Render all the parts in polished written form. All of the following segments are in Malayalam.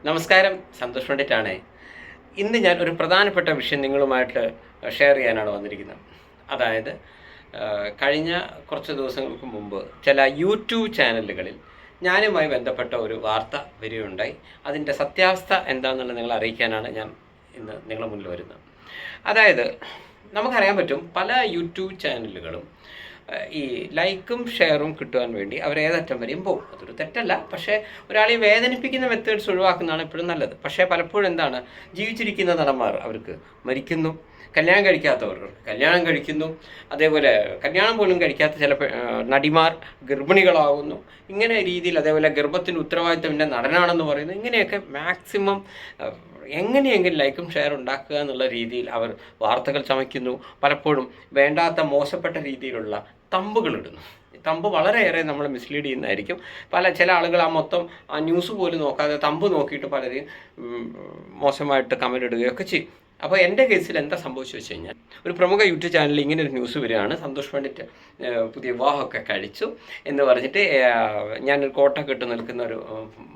നമസ്കാരം, സന്തോഷ് പണ്ഡിറ്റാണ്. ഇന്ന് ഞാൻ ഒരു പ്രധാനപ്പെട്ട വിഷയം നിങ്ങളുമായിട്ട് ഷെയർ ചെയ്യാനാണ് വന്നിരിക്കുന്നത്. അതായത് കഴിഞ്ഞ കുറച്ച് ദിവസങ്ങൾക്ക് മുമ്പ് ചില യൂട്യൂബ് ചാനലുകളിൽ ഞാനുമായി ബന്ധപ്പെട്ട ഒരു വാർത്ത വരികയുണ്ടായി. അതിൻ്റെ സത്യാവസ്ഥ എന്താണെന്നുള്ളത് നിങ്ങളെ അറിയിക്കാനാണ് ഞാൻ ഇന്ന് നിങ്ങളുടെ മുന്നിൽ വരുന്നത്. അതായത് നമുക്കറിയാൻ പറ്റും, പല യൂട്യൂബ് ചാനലുകളും ഈ ലൈക്കും ഷെയറും കിട്ടുവാൻ വേണ്ടി അവർ ഏതറ്റം വരെയും പോകും. അതൊരു തെറ്റല്ല, പക്ഷേ ഒരാളെ വേദനിപ്പിക്കുന്ന മെത്തേഡ്സ് ഒഴിവാക്കുന്നതാണ് എപ്പോഴും നല്ലത്. പക്ഷേ പലപ്പോഴും എന്താണ്, ജീവിച്ചിരിക്കുന്ന നടന്മാർ അവർക്ക് മരിക്കുന്നു, കല്യാണം കഴിക്കാത്തവർ കല്യാണം കഴിക്കുന്നു, അതേപോലെ കല്യാണം പോലും കഴിക്കാത്ത ചില നടിമാർ ഗർഭിണികളാകുന്നു. ഇങ്ങനെ രീതിയിൽ, അതേപോലെ ഗർഭത്തിൻ്റെ ഉത്തരവാദിത്തം എൻ്റെ നടനാണെന്ന് പറയുന്നു. ഇങ്ങനെയൊക്കെ മാക്സിമം എങ്ങനെയെങ്കിലും ലൈക്കും ഷെയർ ഉണ്ടാക്കുക എന്നുള്ള രീതിയിൽ അവർ വാർത്തകൾ ചമയ്ക്കുന്നു. പലപ്പോഴും വേണ്ടാത്ത മോശപ്പെട്ട രീതിയിലുള്ള തമ്പുകൾ ഇടുന്നു. തമ്പ് വളരെയേറെ നമ്മളെ മിസ്ലീഡ് ചെയ്യുന്നതായിരിക്കും. ചില ആളുകൾ ആ ന്യൂസ് പോലും നോക്കാതെ തമ്പ് നോക്കിയിട്ട് പലരെയും മോശമായിട്ട് കമൻ്റ് ഇടുകയൊക്കെ ചെയ്യും. അപ്പോൾ എൻ്റെ കേസിൽ എന്താ സംഭവിച്ചു വെച്ച് കഴിഞ്ഞാൽ, ഒരു പ്രമുഖ യൂട്യൂബ് ചാനലിൽ ഇങ്ങനെ ഒരു ന്യൂസ് വരികയാണ്. സന്തോഷ് പണ്ഡിറ്റ് പുതിയ വിവാഹമൊക്കെ കഴിച്ചു എന്ന് പറഞ്ഞിട്ട് ഞാനൊരു കോട്ടൊക്കെ ഇട്ട് നിൽക്കുന്ന ഒരു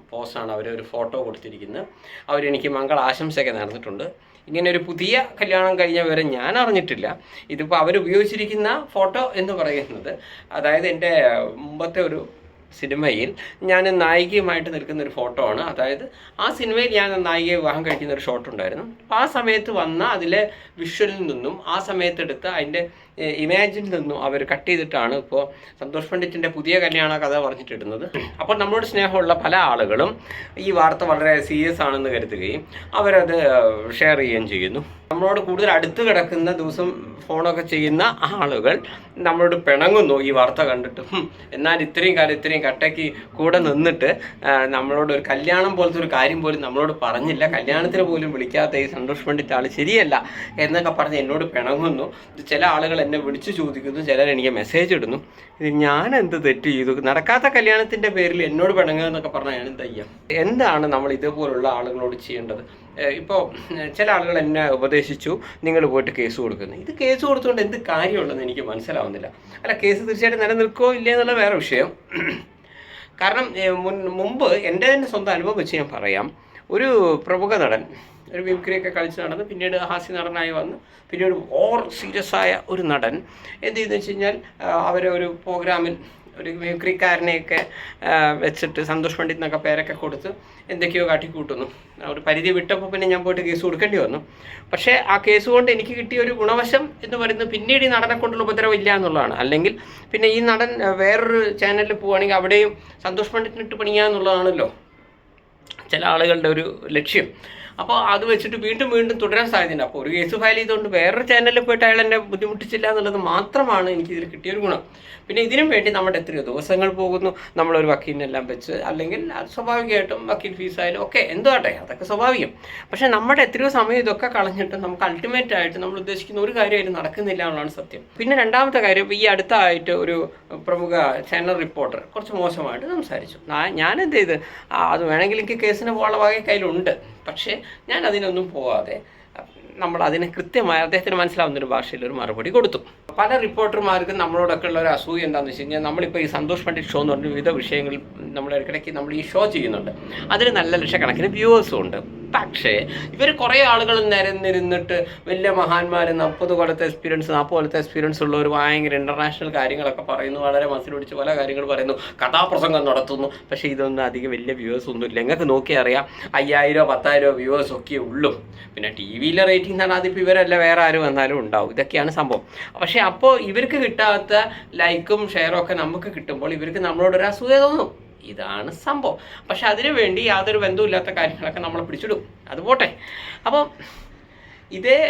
പോസ്റ്റാണ് അവരൊരു ഫോട്ടോ കൊടുത്തിരിക്കുന്നത്. അവരെനിക്ക് മംഗളാശംസയൊക്കെ നടന്നിട്ടുണ്ട്. ഇങ്ങനെ ഒരു പുതിയ കല്യാണം കഴിഞ്ഞ വിവരം ഞാൻ അറിഞ്ഞിട്ടില്ല. ഇതിപ്പോൾ അവരുപയോഗിച്ചിരിക്കുന്ന ഫോട്ടോ എന്ന് പറയുന്നത്, അതായത് എൻ്റെ മുമ്പത്തെ ഒരു സിനിമയിൽ ഞാൻ നായികയുമായിട്ട് നിൽക്കുന്ന ഒരു ഫോട്ടോ ആണ്. അതായത് ആ സിനിമയിൽ ഞാൻ നായികയെ വിവാഹം കഴിക്കുന്ന ഒരു ഷോട്ട് ഉണ്ടായിരുന്നു. അപ്പോൾ ആ സമയത്ത് വന്ന അതിലെ വിഷ്വലിൽ നിന്നും ആ സമയത്തെടുത്ത അതിൻ്റെ ഇമാജിനിൽ നിന്നും അവർ കട്ട് ചെയ്തിട്ടാണ് ഇപ്പോൾ സന്തോഷ് പണ്ഡിറ്റിൻ്റെ പുതിയ കല്യാണ കഥ പറഞ്ഞിട്ടിടുന്നത്. അപ്പോൾ നമ്മളോട് സ്നേഹമുള്ള പല ആളുകളും ഈ വാർത്ത വളരെ സീരിയസ് ആണെന്ന് കരുതുകയും അവരത് ഷെയർ ചെയ്യുകയും ചെയ്യുന്നു. നമ്മളോട് കൂടുതൽ അടുത്ത് കിടക്കുന്ന ദിവസം ഫോണൊക്കെ ചെയ്യുന്ന ആളുകൾ നമ്മളോട് പിണങ്ങുന്നു ഈ വാർത്ത കണ്ടിട്ട്. എന്നാൽ ഇത്രയും കാലം ഇത്രയും കട്ടയ്ക്ക് കൂടെ നിന്നിട്ട് നമ്മളോട് ഒരു കല്യാണം പോലത്തെ ഒരു കാര്യം പോലും നമ്മളോട് പറഞ്ഞില്ല, കല്യാണത്തിന് പോലും വിളിക്കാത്ത ഈ സന്തോഷ് പണ്ഡിറ്റ് ആൾ ശരിയല്ല എന്നൊക്കെ പറഞ്ഞ് എന്നോട് പിണങ്ങുന്നു. ചില ആളുകൾ എന്നെ വിളിച്ചു ചോദിക്കുന്നു, ചിലർ എനിക്ക് മെസ്സേജ് ഇടുന്നു. ഇത് ഞാൻ എന്ത് തെറ്റ് ചെയ്തു? നടക്കാത്ത കല്യാണത്തിൻ്റെ പേരിൽ എന്നോട് പിണങ്ങുക എന്നൊക്കെ പറഞ്ഞാൽ ഞാൻ എന്താ ചെയ്യാം? എന്താണ് നമ്മൾ ഇതുപോലുള്ള ആളുകളോട് ചെയ്യേണ്ടത്? ഇപ്പോൾ ചില ആളുകൾ എന്നെ ഉപദേശിച്ചു, നിങ്ങൾ പോയിട്ട് കേസ് കൊടുക്കുന്നു. ഇത് കേസ് കൊടുത്തുകൊണ്ട് എന്ത് കാര്യമുള്ളതെന്ന് എനിക്ക് മനസ്സിലാവുന്നില്ല. അല്ല, കേസ് തീർച്ചയായിട്ടും നിലനിൽക്കുകയോ ഇല്ലേ എന്നുള്ള വേറെ വിഷയം. കാരണം മുമ്പ് എൻ്റെ തന്നെ സ്വന്തം അനുഭവം വെച്ച് ഞാൻ പറയാം. ഒരു പ്രമുഖ നടൻ ഒരു മിമിക്രിയൊക്കെ കളിച്ച് നടന്ന് പിന്നീട് ഹാസ്യ നടനായി വന്ന് പിന്നീട് സീരിയസ് ആയ ഒരു നടൻ എന്ത് ചെയ്തെന്ന് വെച്ച് കഴിഞ്ഞാൽ, അവരെ ഒരു പ്രോഗ്രാമിൽ ഒരു മിമിക്രിക്കാരനെയൊക്കെ വെച്ചിട്ട് സന്തോഷ് പണ്ഡിറ്റ് എന്നൊക്കെ പേരൊക്കെ കൊടുത്ത് എന്തൊക്കെയോ കാട്ടിക്കൂട്ടുന്നു. ഒരു പരിധി വിട്ടപ്പോൾ പിന്നെ ഞാൻ പോയിട്ട് കേസ് കൊടുക്കേണ്ടി വന്നു. പക്ഷേ ആ കേസ് കൊണ്ട് എനിക്ക് കിട്ടിയ ഒരു ഗുണവശം എന്ന് പറയുന്നത് പിന്നീട് ഈ നടനെ കൊണ്ടുള്ള ഉപദ്രവം ഇല്ല എന്നുള്ളതാണ്. അല്ലെങ്കിൽ പിന്നെ ഈ നടൻ വേറൊരു ചാനലിൽ പോവുകയാണെങ്കിൽ അവിടെയും സന്തോഷ് പണ്ഡിറ്റിനിട്ട് പണിയുക എന്നുള്ളതാണല്ലോ ചില ആളുകളുടെ ഒരു ലക്ഷ്യം. അപ്പോൾ അത് വെച്ചിട്ട് വീണ്ടും തുടരാൻ സാധ്യതയുണ്ട്. അപ്പോൾ ഒരു കേസ് ഫയൽ ചെയ്തുകൊണ്ട് വേറൊരു ചാനലിൽ പോയിട്ട് അയാൾ എന്നെ ബുദ്ധിമുട്ടിച്ചില്ല എന്നുള്ളത് മാത്രമാണ് എനിക്കിതിൽ കിട്ടിയൊരു ഗുണം. പിന്നെ ഇതിനും വേണ്ടി നമ്മുടെ എത്രയോ ദിവസങ്ങൾ പോകുന്നു, നമ്മളൊരു വക്കീലിനെല്ലാം വെച്ച്, അല്ലെങ്കിൽ സ്വാഭാവികമായിട്ടും വക്കീൽ ഫീസായാലും ഒക്കെ എന്തുവാട്ടെ, അതൊക്കെ സ്വാഭാവികം. പക്ഷേ നമ്മുടെ എത്രയോ സമയം ഇതൊക്കെ കളഞ്ഞിട്ട് നമുക്ക് അൾട്ടിമേറ്റ് ആയിട്ട് നമ്മൾ ഉദ്ദേശിക്കുന്ന ഒരു കാര്യം അതിൽ നടക്കുന്നില്ല എന്നുള്ളതാണ് സത്യം. പിന്നെ രണ്ടാമത്തെ കാര്യം, ഈ അടുത്തായിട്ട് ഒരു പ്രമുഖ ചാനൽ റിപ്പോർട്ടർ കുറച്ച് മോശമായിട്ട് സംസാരിച്ചു. ഞാൻ എന്ത് ചെയ്ത്, അത് വേണമെങ്കിൽ എനിക്ക് കേസിന് പോകാനുള്ള വക കയ്യിലുണ്ട്. പക്ഷേ ഞാൻ അതിനൊന്നും പോവാതെ നമ്മൾ അതിനെ കൃത്യമായി അദ്ദേഹത്തിന് മനസ്സിലാവുന്നൊരു ഭാഷയിൽ ഒരു മറുപടി കൊടുത്തു. പല റിപ്പോർട്ടർമാർക്കും നമ്മളോടൊക്കെ ഉള്ള ഒരു അസൂയ എന്താണെന്ന് വെച്ച് കഴിഞ്ഞാൽ, നമ്മളിപ്പോൾ ഈ സന്തോഷ് പണ്ഡിറ്റ് ഷോ എന്ന് പറഞ്ഞ വിവിധ വിഷയങ്ങളിൽ നമ്മൾ ഇടയ്ക്കിടയ്ക്ക് നമ്മൾ ഈ ഷോ ചെയ്യുന്നുണ്ട്. അതിന് നല്ല ലക്ഷക്കണക്കിന് വ്യൂവേഴ്സും ഉണ്ട്. പക്ഷേ ഇവർ കുറേ ആളുകൾ നിരന്നിരുന്നിട്ട് വലിയ മഹാന്മാർ 40 കൊല്ലത്തെ എക്സ്പീരിയൻസ് ഉള്ളവർ ഭയങ്കര ഇൻ്റർനാഷണൽ കാര്യങ്ങളൊക്കെ പറയുന്നു, വളരെ മനസ്സിൽ പിടിച്ച് പല കാര്യങ്ങൾ പറയുന്നു, കഥാപ്രസംഗം നടത്തുന്നു. പക്ഷേ ഇതൊന്നും അധികം വലിയ വ്യൂവേഴ്സ് ഒന്നും ഇല്ല. നിങ്ങൾക്ക് നോക്കിയാൽ അറിയാം, 5000 10,000 വ്യൂവേഴ്സ് ഒക്കെ ഉള്ളൂ. പിന്നെ ടി വിയിലെ റേറ്റിംഗ് എന്ന് പറഞ്ഞാൽ അതിപ്പോൾ ഇവരല്ല വേറെ ആര് വന്നാലും ഉണ്ടാവും. ഇതൊക്കെയാണ് സംഭവം. പക്ഷേ അപ്പോൾ ഇവർക്ക് കിട്ടാത്ത ലൈക്കും ഷെയറും ഒക്കെ നമുക്ക് കിട്ടുമ്പോൾ ഇവർക്ക് നമ്മളോടൊരു അസൂയ തോന്നും. ഇതാണ് സംഭവം. പക്ഷെ അതിനു വേണ്ടി യാതൊരു ബന്ധവുമില്ലാത്ത കാര്യങ്ങളൊക്കെ നമ്മൾ പിടിച്ചിടും. അത് പോട്ടെ. അപ്പം ഇതേ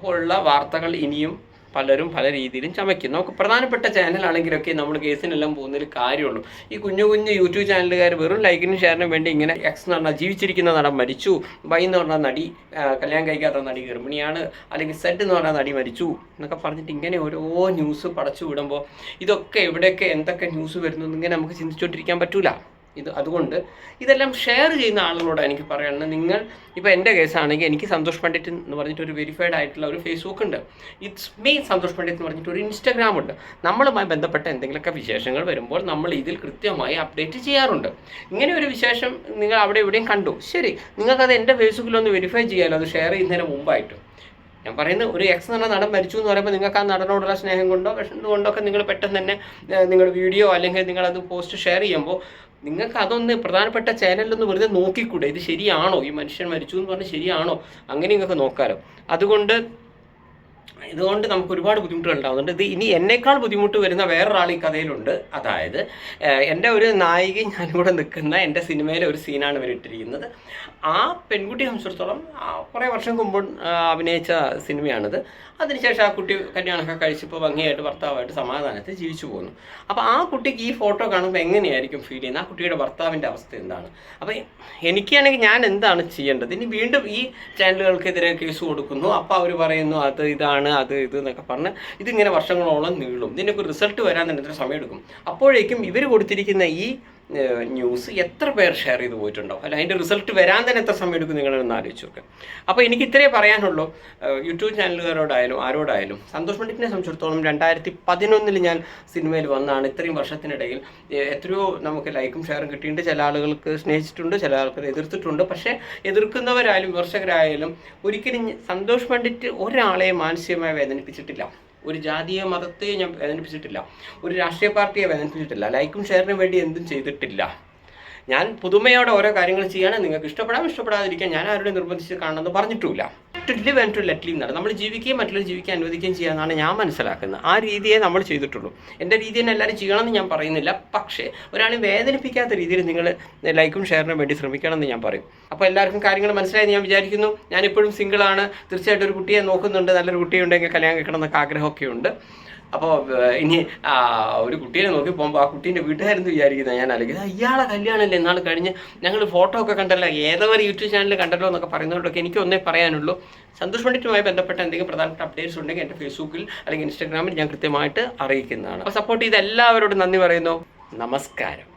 പോലുള്ള വാർത്തകൾ ഇനിയും പലരും പല രീതിയിലും ചമയ്ക്കും. നമുക്ക് പ്രധാനപ്പെട്ട ചാനലാണെങ്കിലൊക്കെ നമ്മൾ കേസിനെല്ലാം പോകുന്നൊരു കാര്യമുള്ളൂ. ഈ കുഞ്ഞു യൂട്യൂബ് ചാനലുകാർ വെറും ലൈക്കിനും ഷെയറിനും വേണ്ടി ഇങ്ങനെ എക്സ് എന്ന് പറഞ്ഞാൽ ജീവിച്ചിരിക്കുന്ന നടൻ മരിച്ചു, വൈ എന്ന് പറഞ്ഞാൽ നടി കല്യാണം കഴിക്കാത്ത നടി ഗർഭിണിയാണ്, അല്ലെങ്കിൽ സെഡ് എന്ന് പറഞ്ഞാൽ നടി മരിച്ചു എന്നൊക്കെ പറഞ്ഞിട്ട് ഇങ്ങനെ ഓരോ ന്യൂസ് പടച്ചു വിടുമ്പോൾ ഇതൊക്കെ എവിടെയൊക്കെ എന്തൊക്കെ ന്യൂസ് വരുന്നു ഇങ്ങനെ നമുക്ക് ചിന്തിച്ചുകൊണ്ടിരിക്കാൻ പറ്റൂല. അതുകൊണ്ട് ഇതെല്ലാം ഷെയർ ചെയ്യുന്ന ആളുകളോട് എനിക്ക് പറയാനുള്ളത്, നിങ്ങൾ ഇപ്പോൾ എൻ്റെ കേസാണെങ്കിൽ എനിക്ക് സന്തോഷ് പണ്ഡിറ്റ് എന്ന് പറഞ്ഞിട്ട് ഒരു വെരിഫൈഡ് ആയിട്ടുള്ള ഒരു ഫേസ്ബുക്ക് ഉണ്ട്, ഇറ്റ്സ് മീ സന്തോഷ് പണ്ഡിറ്റ് എന്ന് പറഞ്ഞിട്ട് ഒരു ഇൻസ്റ്റാഗ്രാം ഉണ്ട്. നമ്മളുമായി ബന്ധപ്പെട്ട എന്തെങ്കിലുമൊക്കെ വിശേഷങ്ങൾ വരുമ്പോൾ നമ്മൾ ഇതിൽ കൃത്യമായി അപ്ഡേറ്റ് ചെയ്യാറുണ്ട്. ഇങ്ങനെ ഒരു വിശേഷം നിങ്ങൾ അവിടെ എവിടെയും കണ്ടു, ശരി, നിങ്ങൾക്കത് എൻ്റെ ഫേസ്ബുക്കിലൊന്ന് വെരിഫൈ ചെയ്യാമല്ലോ, അത് ഷെയർ ചെയ്യുന്നതിന് മുമ്പായിട്ട്. ഞാൻ പറയുന്നത്, ഒരു എക്സ് എന്ന നടൻ മരിച്ചു എന്ന് പറയുമ്പോൾ നിങ്ങൾക്ക് ആ നടനോടുള്ള സ്നേഹം കൊണ്ടോ വിഷമം കൊണ്ടൊക്കെ നിങ്ങൾ പെട്ടെന്ന് തന്നെ നിങ്ങൾ വീഡിയോ അല്ലെങ്കിൽ നിങ്ങളത് പോസ്റ്റ് ഷെയർ ചെയ്യുമ്പോൾ നിങ്ങൾക്ക് അതൊന്ന് പ്രധാനപ്പെട്ട ചാനലിലൊന്ന് വെറുതെ നോക്കിക്കൂടെ, ഇത് ശരിയാണോ, ഈ മനുഷ്യൻ മരിച്ചു എന്ന് പറഞ്ഞാൽ ശരിയാണോ, അങ്ങനെ നിങ്ങൾക്ക് നോക്കാമല്ലോ. ഇതുകൊണ്ട് നമുക്ക് ഒരുപാട് ബുദ്ധിമുട്ടുകൾ ഉണ്ടാകുന്നുണ്ട്. ഇത് ഇനി എന്നേക്കാൾ ബുദ്ധിമുട്ട് വരുന്ന വേറൊരാൾ ഈ കഥയിലുണ്ട്. അതായത് എൻ്റെ ഒരു നായികയും ഞാനും കൂടെ നിൽക്കുന്ന എൻ്റെ സിനിമയിലെ ഒരു സീനാണ് ഇവരിട്ടിരിക്കുന്നത്. ആ പെൺകുട്ടിയെ സംബന്ധിച്ചിടത്തോളം കുറേ വർഷം മുമ്പ് അഭിനയിച്ച സിനിമയാണിത്. അതിനുശേഷം ആ കുട്ടി കല്യാണമൊക്കെ കഴിച്ചിപ്പോൾ ഭംഗിയായിട്ട് ഭർത്താവായിട്ട് സമാധാനത്തിൽ ജീവിച്ചു പോകുന്നു. അപ്പോൾ ആ കുട്ടിക്ക് ഈ ഫോട്ടോ കാണുമ്പോൾ എങ്ങനെയായിരിക്കും ഫീൽ ചെയ്യുന്നത്, ആ കുട്ടിയുടെ ഭർത്താവിൻ്റെ അവസ്ഥ എന്താണ്? അപ്പോൾ എനിക്കാണെങ്കിൽ ഞാൻ എന്താണ് ചെയ്യേണ്ടത്? ഇനി വീണ്ടും ഈ ചാനലുകൾക്കെതിരെ കേസ് കൊടുക്കുന്നു, അപ്പോൾ അവർ പറയുന്നു അത് ഇതാണ് അത് ഇത് എന്നൊക്കെ പറഞ്ഞ് ഇതിങ്ങനെ വർഷങ്ങളോളം നീളും. ഇതിനൊക്കെ റിസൾട്ട് വരാൻ തന്നെ എത്ര സമയമെടുക്കും? അപ്പോഴേക്കും ഇവർ കൊടുത്തിരിക്കുന്ന ഈ ന്യൂസ് എത്ര പേർ ഷെയർ ചെയ്ത് പോയിട്ടുണ്ടാവും, അല്ല അതിൻ്റെ റിസൾട്ട് വരാൻ തന്നെ എത്ര സമയം എടുക്കും നിങ്ങളൊന്ന് ആലോചിച്ച് നോക്കുക. അപ്പോൾ എനിക്ക് ഇത്രയേ പറയാനുള്ളൂ. യൂട്യൂബ് ചാനലുകാരോടായാലും ആരോടായാലും, സന്തോഷ് പണ്ഡിറ്റിനെ സംബന്ധിച്ചിടത്തോളം 2011 ഞാൻ സിനിമയിൽ വന്നാണ്. ഇത്രയും വർഷത്തിനിടയിൽ എത്രയോ നമുക്ക് ലൈക്കും ഷെയറും കിട്ടിയിട്ടുണ്ട്. ചില ആളുകൾക്ക് സ്നേഹിച്ചിട്ടുണ്ട്, ചില ആൾക്കാർ എതിർത്തിട്ടുണ്ട്. പക്ഷേ എതിർക്കുന്നവരായാലും വിമർശകരായാലും ഒരിക്കലും സന്തോഷ് പണ്ഡിറ്റ് ഒരാളെ മാനസികമായി വേദനിപ്പിച്ചിട്ടില്ല, ഒരു ജാതിയെ മതത്തെ ഞാൻ വേദനിപ്പിച്ചിട്ടില്ല, ഒരു രാഷ്ട്രീയ പാർട്ടിയെ വേദനിപ്പിച്ചിട്ടില്ല, ലൈക്കും ഷെയറിനും വേണ്ടി എന്തും ചെയ്തിട്ടില്ല. ഞാൻ പുതുമയോടെ ഓരോ കാര്യങ്ങൾ ചെയ്യാണ്. നിങ്ങൾക്ക് ഇഷ്ടപ്പെടാതിരിക്കാൻ ഞാൻ ആരോടും നിർബന്ധിച്ച് കാണണമെന്ന് പറഞ്ഞിട്ടുമില്ല. To live and to let live എന്നാണ്. നമ്മൾ ജീവിക്കുകയും മറ്റുള്ളവർ ജീവിക്കാൻ അനുവദിക്കുകയും ചെയ്യാമെന്നാണ് ഞാൻ മനസ്സിലാക്കുന്നത്. ആ രീതിയെ നമ്മൾ ചെയ്തിട്ടുള്ളൂ. എൻ്റെ രീതി തന്നെ എല്ലാവരും ചെയ്യണമെന്ന് ഞാൻ പറയുന്നില്ല. പക്ഷേ ഒരാളെ വേദനിപ്പിക്കാത്ത രീതിയിൽ നിങ്ങൾ ലൈക്കും ഷെയറിനും വേണ്ടി ശ്രമിക്കണമെന്ന് ഞാൻ പറയും. അപ്പോൾ എല്ലാവർക്കും കാര്യങ്ങൾ മനസ്സിലായെന്ന് ഞാൻ വിചാരിക്കുന്നു. ഞാനിപ്പോഴും സിംഗിളാണ്. തീർച്ചയായിട്ടും ഒരു കുട്ടിയെ നോക്കുന്നുണ്ട്. നല്ലൊരു കുട്ടിയുണ്ടെങ്കിൽ കല്യാണം കഴിക്കണം എന്നൊക്കെ ആഗ്രഹമൊക്കെ ഉണ്ട്. അപ്പോൾ ഇനി ഒരു കുട്ടീനെ നോക്കി പോകുമ്പോൾ ആ കുട്ടീൻ്റെ വീട്ടുകാരെന്ത് വിചാരിക്കുന്നത് ഞാൻ ആലോചിക്കുന്നത്, ഇയാളെ കല്യാണമല്ലേ എന്നാൾ കഴിഞ്ഞ് ഞങ്ങൾ ഫോട്ടോ ഒക്കെ കണ്ടല്ലോ, ഏതോ ഒരു യൂട്യൂബ് ചാനൽ കണ്ടല്ലോ എന്നൊക്കെ പറയുന്നതുകൊണ്ടൊക്കെ എനിക്ക് ഒന്നേ പറയാനുള്ളൂ. സന്തോഷ് പണ്ഡിറ്റുമായി ബന്ധപ്പെട്ട എന്തെങ്കിലും പ്രധാനപ്പെട്ട അപ്ഡേറ്റ്സ് ഉണ്ടെങ്കിൽ എൻ്റെ ഫേസ്ബുക്കിൽ അല്ലെങ്കിൽ ഇൻസ്റ്റാഗ്രാമിൽ ഞാൻ കൃത്യമായിട്ട് അറിയിക്കുന്നതാണ്. അപ്പോൾ സപ്പോർട്ട് ചെയ്ത എല്ലാവരോടും നന്ദി പറയുന്നു. നമസ്കാരം.